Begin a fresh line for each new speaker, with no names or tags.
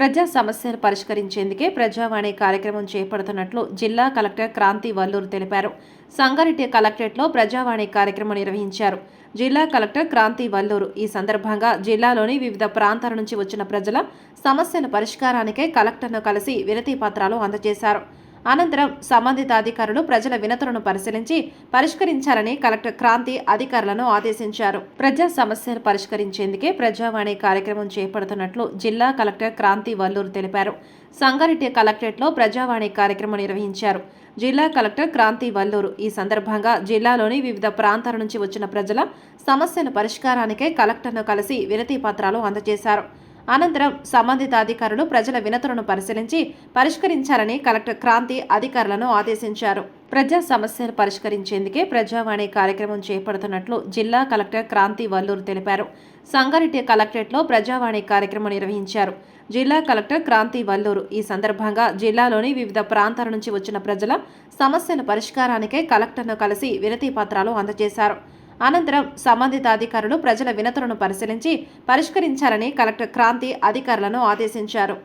ప్రజా సమస్యలు పరిష్కరించేందుకే ప్రజావాణి కార్యక్రమం చేపడుతున్నట్లు జిల్లా కలెక్టర్ క్రాంతి వల్లూరు తెలిపారు. సంగారెడ్డి కలెక్టరేట్లో ప్రజావాణి కార్యక్రమం నిర్వహించారు. జిల్లా కలెక్టర్ క్రాంతి వల్లూరు ఈ సందర్భంగా జిల్లాలోని వివిధ ప్రాంతాల నుంచి వచ్చిన ప్రజల సమస్యల పరిష్కారానికై కలెక్టర్ను కలిసి వినతి పత్రాలు అందజేశారు. అనంతరం సంబంధిత అధికారులు ప్రజల వినతులను పరిశీలించి పరిష్కరించాలని కలెక్టర్ క్రాంతి అధికారులను ఆదేశించారు. ప్రజా సమస్యలు పరిష్కరించేందుకే ప్రజావాణి కార్యక్రమం చేపడుతున్నట్లు జిల్లా కలెక్టర్ క్రాంతి వల్లూరు తెలిపారు. సంగారెడ్డి కలెక్టరేట్లో ప్రజావాణి కార్యక్రమం నిర్వహించారు. జిల్లా కలెక్టర్ క్రాంతి వల్లూరు ఈ సందర్భంగా జిల్లాలోని వివిధ ప్రాంతాల నుంచి వచ్చిన ప్రజల సమస్యల పరిష్కారానికై కలెక్టర్ను కలిసి వినతి పత్రాలు అందజేశారు. అనంతరం సంబంధిత అధికారులు ప్రజల వినతులను పరిశీలించి పరిష్కరించాలని కలెక్టర్ క్రాంతి అధికారులను ఆదేశించారు. ప్రజా సమస్యలు పరిష్కరించేందుకే ప్రజావాణి కార్యక్రమం చేపడుతున్నట్లు జిల్లా కలెక్టర్ క్రాంతి వల్లూరు తెలిపారు. సంగారెడ్డి కలెక్టరేట్లో ప్రజావాణి కార్యక్రమం నిర్వహించారు. జిల్లా కలెక్టర్ క్రాంతి వల్లూరు ఈ సందర్భంగా జిల్లాలోని వివిధ ప్రాంతాల నుంచి వచ్చిన ప్రజల సమస్యల పరిష్కారానికై కలెక్టర్ను కలిసి వినతి పత్రాలు అందజేశారు. అనంతరం సంబంధిత అధికారులు ప్రజల వినతులను పరిశీలించి పరిష్కరించాలని కలెక్టర్ క్రాంతి అధికారులను ఆదేశించారు.